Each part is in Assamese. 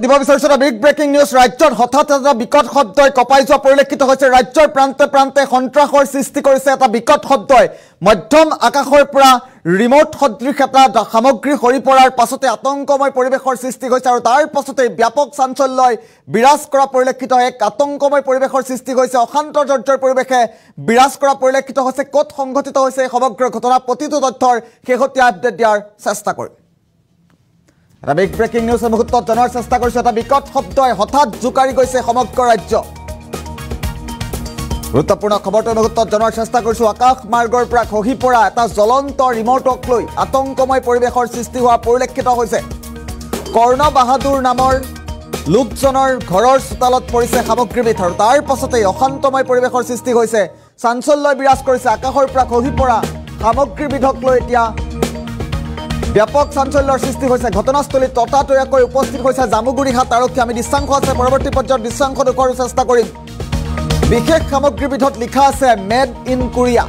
দিব বিচাৰিছো এটা বিগ ব্ৰেকিং নিউজ ৰাজ্যত হঠাৎ এটা বিকট শব্দই কপাই যোৱা পৰিলক্ষিত হৈছে ৰাজ্যৰ প্ৰান্তে প্ৰান্তে সন্ত্ৰাসৰ সৃষ্টি কৰিছে এটা বিকট শব্দই মধ্যম আকাশৰ পৰা ৰিমোট সদৃশ এটা সামগ্ৰী সৰি পৰাৰ পাছতে আতংকময় পৰিৱেশৰ সৃষ্টি হৈছে আৰু তাৰ পাছতে ব্যাপক চাঞ্চল্যই বিৰাজ কৰা পৰিলক্ষিত এক আতংকময় পৰিৱেশৰ সৃষ্টি হৈছে অশান্ত জৰ্জৰ পৰিৱেশে বিৰাজ কৰা পৰিলক্ষিত হৈছে ক'ত সংঘটিত হৈছে সমগ্ৰ ঘটনা প্ৰতিটো তথ্যৰ শেহতীয়া আপডেট দিয়াৰ চেষ্টা কৰিম এটা বিগ ব্ৰেকিং নিউজ মুহূৰ্তত জনাৰ চেষ্টা কৰিছে এটা বিকট শব্দই হঠাৎ জোকাৰি গৈছে সমগ্ৰ ৰাজ্য গুৰুত্বপূৰ্ণ খবৰটো মুহূৰ্তত জনাৰ চেষ্টা কৰিছো আকাশ মাৰ্গৰ পৰা খহি পৰা এটা জ্বলন্ত ৰিমোটক লৈ আতংকময় পৰিৱেশৰ সৃষ্টি হোৱা পৰিলক্ষিত হৈছে কৰ্ণ বাহাদুৰ নামৰ লোকজনৰ ঘৰৰ চোতালত পৰিছে সামগ্ৰীবিধ আৰু তাৰ পাছতেই অশান্তময় পৰিৱেশৰ সৃষ্টি হৈছে চাঞ্চল্যই বিৰাজ কৰিছে আকাশৰ পৰা খহি পৰা সামগ্ৰীবিধক লৈ এতিয়া ব্যাপক চাঞ্চল্যৰ সৃষ্টি হৈছে ঘটনাস্থলীত ততাতৈয়াকৈ উপস্থিত হৈছে জামুগুৰিহাট আৰক্ষী আমি দৃশ্যাংশ আছে পৰৱৰ্তী পৰ্যায়ত দৃশ্যাংশ দেখুৱাৰ চেষ্টা কৰিম বিশেষ সামগ্ৰীবিধত লিখা আছে মেড ইন কোৰিয়া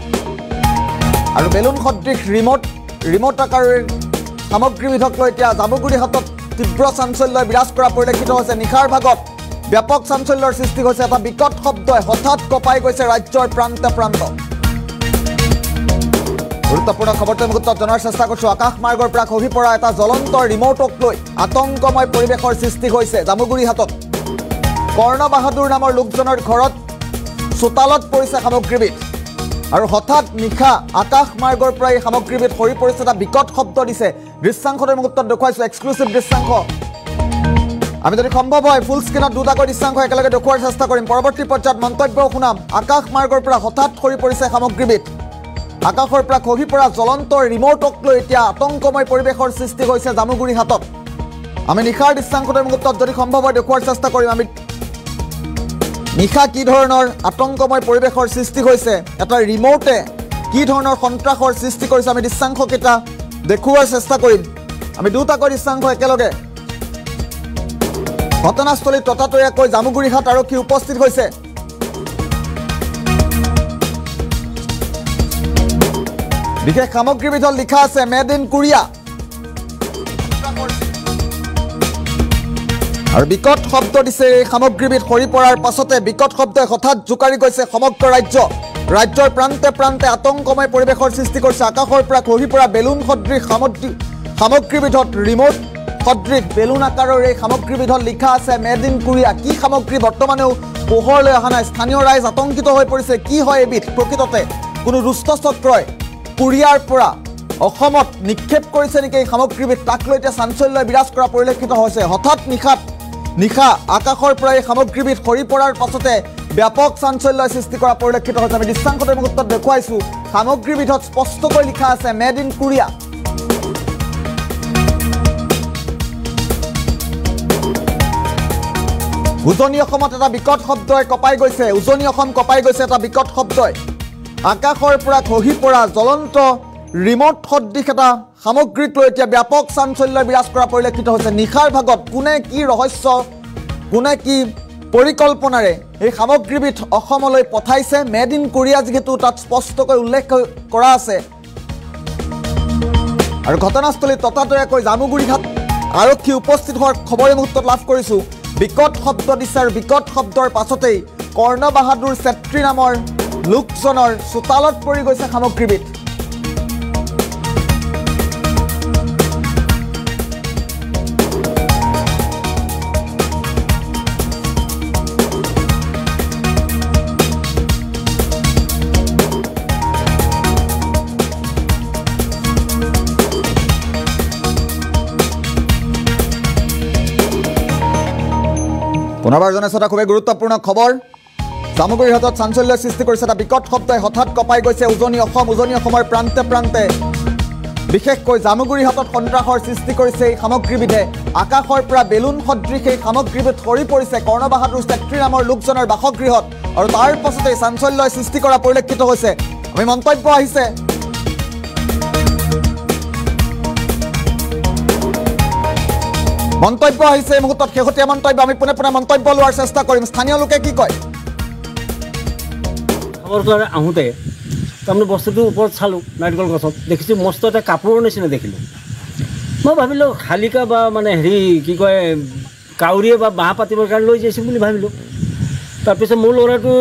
আৰু বেলুন সদৃশ ৰিমোট আকাৰৰ সামগ্ৰীবিধক লৈ এতিয়া জামুগুৰিহাটত তীব্ৰ চাঞ্চল্যই বিৰাজ কৰা পৰিলক্ষিত হৈছে নিশাৰ ভাগত ব্যাপক চাঞ্চল্যৰ সৃষ্টি হৈছে এটা বিকট শব্দই হঠাৎ কঁপাই গৈছে ৰাজ্যৰ প্ৰান্তে প্ৰান্ত গুৰুত্বপূৰ্ণ খবৰটো মুহূৰ্তত জনাৰ চেষ্টা কৰিছো আকাশ মাৰ্গৰ পৰা খহি পৰা এটা জ্বলন্ত ৰিমোটক লৈ আতংকময় পৰিৱেশৰ সৃষ্টি হৈছে জামুগুৰিহাটত কৰ্ণ বাহাদুৰ নামৰ লোকজনৰ ঘৰত চোতালত পৰিছে সামগ্ৰীবিধ আৰু হঠাৎ নিশা আকাশ মাৰ্গৰ পৰা এই সামগ্ৰীবিধ সৰি পৰিছে এটা বিকট শব্দ দিছে দৃশ্যাংশৰ মুহূৰ্তত দেখুৱাইছো এক্সক্লুচিভ দৃশ্যাংশ আমি যদি সম্ভৱ হয় ফুল স্ক্ৰীনত দুটাকৈ দৃশ্যাংশ একেলগে দেখুৱাৰ চেষ্টা কৰিম পৰৱৰ্তী পৰ্যায়ত মন্তব্যও শুনাম আকাশ মাৰ্গৰ পৰা হঠাৎ সৰি পৰিছে সামগ্ৰীবিধ আকাশৰ পৰা খহি পৰা জ্বলন্ত ৰিমোটক লৈ এতিয়া আতংকময় পৰিৱেশৰ সৃষ্টি হৈছে জামুগুৰিহাটত আমি নিশাৰ দৃশ্যাংশৰ মুহূৰ্তত যদি সম্ভৱ হয় দেখুৱাৰ চেষ্টা কৰিম আমি নিশা কি ধৰণৰ আতংকময় পৰিৱেশৰ সৃষ্টি হৈছে এটা ৰিমোটে কি ধৰণৰ সন্ত্ৰাসৰ সৃষ্টি কৰিছে আমি দৃশ্যাংশকেইটা দেখুৱাৰ চেষ্টা কৰিম আমি দুটাকৈ দৃশ্যাংশ একেলগে ঘটনাস্থলীত ততাতৈয়াকৈ জামুগুৰিহাট আৰক্ষী উপস্থিত হৈছে বিশেষ সামগ্ৰীবিধত লিখা আছে মেড ইন কোৰিয়া আৰু বিকট শব্দ দিছে এই সামগ্ৰীবিধ সৰি পৰাৰ পাছতে বিকট শব্দই হঠাৎ জোকাৰি গৈছে সমগ্ৰ ৰাজ্যৰ প্ৰান্তে প্ৰান্তে আতংকময় পৰিৱেশৰ সৃষ্টি কৰিছে আকাশৰ পৰা খহি পৰা বেলুন সদৃশ সামগ্ৰীবিধত ৰিমোট সদৃশ বেলুন আকাৰৰ এই সামগ্ৰীবিধত লিখা আছে মেড ইন কোৰিয়া কি সামগ্ৰী বৰ্তমানেও পোহৰলৈ অহা নাই স্থানীয় ৰাইজ আতংকিত হৈ পৰিছে কি হয় এবিধ প্ৰকৃততে কোনো দুষ্ট চক্ৰই কোৰিয়াৰ পৰা অসমত নিক্ষেপ কৰিছে নেকি এই সামগ্ৰীবিধ তাক লৈ এতিয়া চাঞ্চল্যই বিৰাজ কৰা পৰিলক্ষিত হৈছে হঠাৎ নিশা আকাশৰ পৰা এই সামগ্ৰীবিধ সৰি পৰাৰ পাছতে ব্যাপক চাঞ্চল্যই সৃষ্টি কৰা পৰিলক্ষিত হৈছে আমি দৃশ্যাংশৰ মুহূৰ্তত দেখুৱাইছো সামগ্ৰীবিধত স্পষ্টকৈ লিখা আছে মেড ইন কোৰিয়া উজনি অসমত এটা বিকট শব্দই কঁপাই গৈছে উজনি অসম কঁপাই গৈছে এটা বিকট শব্দই আকাশৰ পৰা খহি পৰা জ্বলন্ত ৰিমোট সদৃশ এটা সামগ্ৰীক লৈ এতিয়া ব্যাপক চাঞ্চল্যই বিৰাজ কৰা পৰিলক্ষিত হৈছে নিশাৰ ভাগত কোনে কি ৰহস্য কোনে কি পৰিকল্পনাৰে এই সামগ্ৰীবিধ অসমলৈ পঠাইছে মেড ইন কোৰিয়া যিহেতু তাত স্পষ্টকৈ উল্লেখ কৰা আছে আৰু ঘটনাস্থলীত ততাতৈয়াকৈ জামুগুৰিহাট আৰক্ষী উপস্থিত হোৱাৰ খবৰে মুহূৰ্তত লাভ কৰিছো বিকট শব্দ দিছে আৰু বিকট শব্দৰ পাছতেই কৰ্ণ বাহাদুৰ চেত্ৰী নামৰ লোকজনৰ চোতালত পৰি গৈছে সামগ্ৰীবিধ পুনৰবাৰ জনাইছো এটা খুবেই গুৰুত্বপূৰ্ণ খবৰ জামুগুৰিহাটত চাঞ্চল্যৰ সৃষ্টি কৰিছে এটা বিকট শব্দই হঠাৎ কঁপাই গৈছে উজনি অসমৰ প্ৰান্তে প্ৰান্তে বিশেষকৈ জামুগুৰিহাটত সন্ত্ৰাসৰ সৃষ্টি কৰিছে এই সামগ্ৰীবিধে আকাশৰ পৰা বেলুন সদৃশ এই সামগ্ৰীবিধ সৰি পৰিছে কৰ্ণ বাহাদুৰ চেত্ৰী নামৰ লোকজনৰ বাসগৃহত আৰু তাৰ পাছতে চাঞ্চল্যৰ সৃষ্টি কৰা পৰিলক্ষিত হৈছে আমি মন্তব্য আহিছে এই মুহূৰ্তত শেহতীয়া মন্তব্য আমি পুনে মন্তব্য লোৱাৰ চেষ্টা কৰিম স্থানীয় লোকে কি কয় খবৰটো আহোঁতে তাৰমানে বস্তুটো ওপৰত চালোঁ নাৰিকল গছত দেখিছোঁ মস্ত এটা কাপোৰৰ নিচিনা দেখিলোঁ মই ভাবিলোঁ শালিকা বা মানে হেৰি কি কয় কাউৰীয়ে বা বাঁহ পাতিবৰ কাৰণে লৈ যাইছে বুলি ভাবিলোঁ। তাৰপিছত মোৰ ল'ৰাটো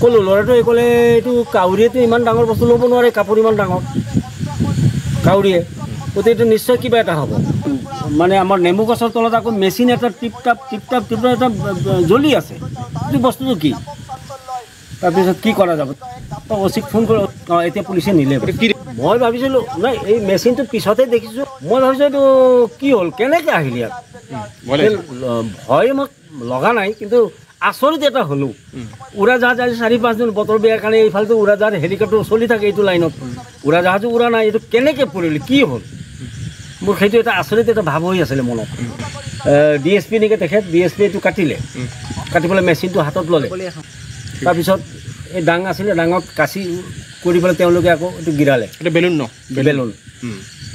ক'লোঁ, ল'ৰাটোৱে ক'লে এইটো কাউৰীয়েতো ইমান ডাঙৰ বস্তু ল'ব নোৱাৰে, কাপোৰ ইমান ডাঙৰ কাউৰীয়ে, গতিকে এইটো নিশ্চয় কিবা এটা হ'ব। মানে আমাৰ নেমু গছৰ তলত আকৌ মেচিন এটা টিপ টাপ এটা জ্বলি আছে, এইটো বস্তুটো কি? তাৰপিছত কি কৰা যাব? অচিক ফোন কৰি এতিয়া পুলিচে নিলে। মই ভাবিছিলোঁ নাই, এই মেচিনটো পিছতে দেখিছোঁ, মই ভাবিছোঁ এইটো কি হ'ল, কেনেকৈ আহিল ইয়াত? ভয় মোক লগা নাই, কিন্তু আচৰিত এটা হ'লোঁ। উৰাজাহাজ আজি 4-5 দিন বতৰ বেয়াৰ কাৰণে এইফালেতো উৰাজাহাজ হেলিকপ্টাৰ চলি থাকে এইটো লাইনত, উৰাজাহাজো উৰা নাই, এইটো কেনেকৈ পৰিল, কি হ'ল? মোৰ সেইটো এটা আচৰিত এটা ভাৱ হৈ আছিলে মনত। DSP নেকি তেখেত, DSP এইটো কাটিলে, কাটি পেলাই মেচিনটো হাতত ল'লে। তাৰপিছত এই ডাং আছিলে, ডাঙত কাচি কৰি পেলাই তেওঁলোকে আকৌ এইটো গিৰালে। বেলুন ন? বেলুন।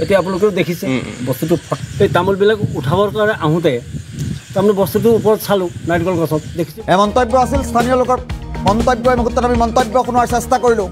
এতিয়া আপোনালোকেও দেখিছে বস্তুটো। এই তামোলবিলাক উঠাবৰ কাৰণে আহোঁতে তাৰমানে বস্তুটো ওপৰত চালোঁ, নাৰিকল গছত দেখিছোঁ। এই মন্তব্য আছিল স্থানীয় লোকৰ মন্তব্য। এই মুহূৰ্তত আমি মন্তব্য শুনাৰ চেষ্টা কৰিলোঁ।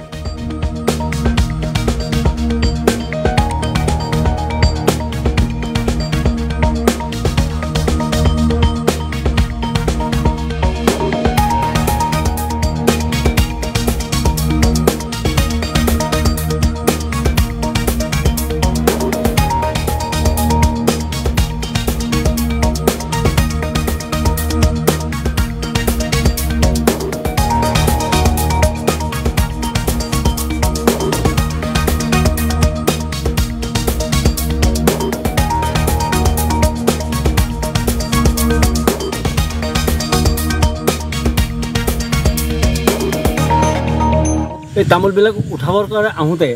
এই তামোলবিলাক উঠাবৰ কাৰণে আহোঁতে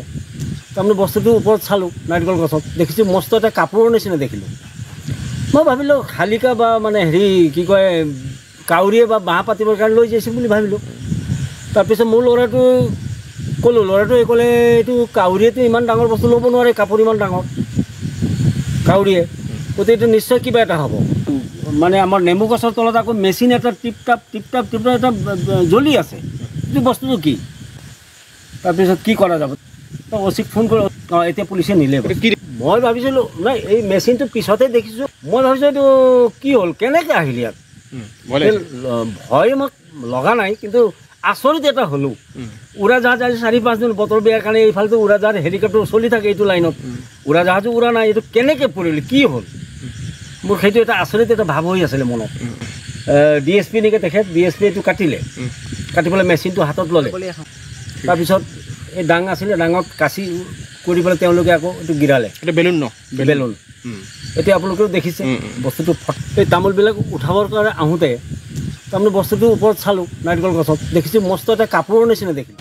তাৰমানে বস্তুটো ওপৰত চালোঁ, নাৰিকল গছত দেখিছোঁ মস্ত এটা কাপোৰৰ নিচিনা দেখিলোঁ। মই ভাবিলোঁ শালিকা বা মানে হেৰি কি কয়, কাউৰীয়ে বা বাঁহ পাতিবৰ কাৰণে লৈ যাইছে বুলি ভাবিলোঁ। তাৰপিছত মোৰ ল'ৰাটো ক'লোঁ, ল'ৰাটোৱে ক'লে এইটো কাউৰীয়েতো ইমান ডাঙৰ বস্তু ল'ব নোৱাৰে, কাপোৰ ইমান ডাঙৰ কাউৰীয়ে, গতিকে এইটো নিশ্চয় কিবা এটা হ'ব। মানে আমাৰ নেমু গছৰ তলত আকৌ মেচিন এটা টিপ টাপ এটা জ্বলি আছে, এইটো বস্তুটো কি? তাৰপিছত কি কৰা যাব? অচিক ফোন কৰি এতিয়া পুলিচে নিলে। মই ভাবিছিলোঁ নাই, এই মেচিনটো পিছতে দেখিছোঁ, মই ভাবিছোঁ এইটো কি হ'ল, কেনেকৈ আহিল ইয়াত? ভয় মোক লগা নাই, কিন্তু আচৰিত এটা হ'লোঁ। উৰাজাহাজ আজি 4-5 দিন বতৰ বেয়াৰ কাৰণে এইফালেতো উৰাজাহাজ হেলিকপ্টাৰ চলি থাকে এইটো লাইনত, উৰাজাহাজো উৰা নাই, এইটো কেনেকৈ পৰিল, কি হ'ল? মোৰ সেইটো এটা আচৰিত এটা ভাৱ হৈ আছিলে মনত। DSP নেকি তেখেত, DSP এইটো কাটিলে, কাটি পেলাই মেচিনটো হাতত ল'লে। তাৰপিছত এই ডাং আছিলে, ডাঙত কাচি কৰি পেলাই তেওঁলোকে আকৌ এইটো গিৰালে। বেলুন ন? বেলুন। এতিয়া আপোনালোকেও দেখিছে বস্তুটো। এই তামোলবিলাক উঠাবৰ কাৰণে আহোঁতে তাৰমানে বস্তুটো ওপৰত চালোঁ, নাৰিকল গছত দেখিছোঁ মস্ত এটা কাপোৰৰ নিচিনা দেখিলোঁ।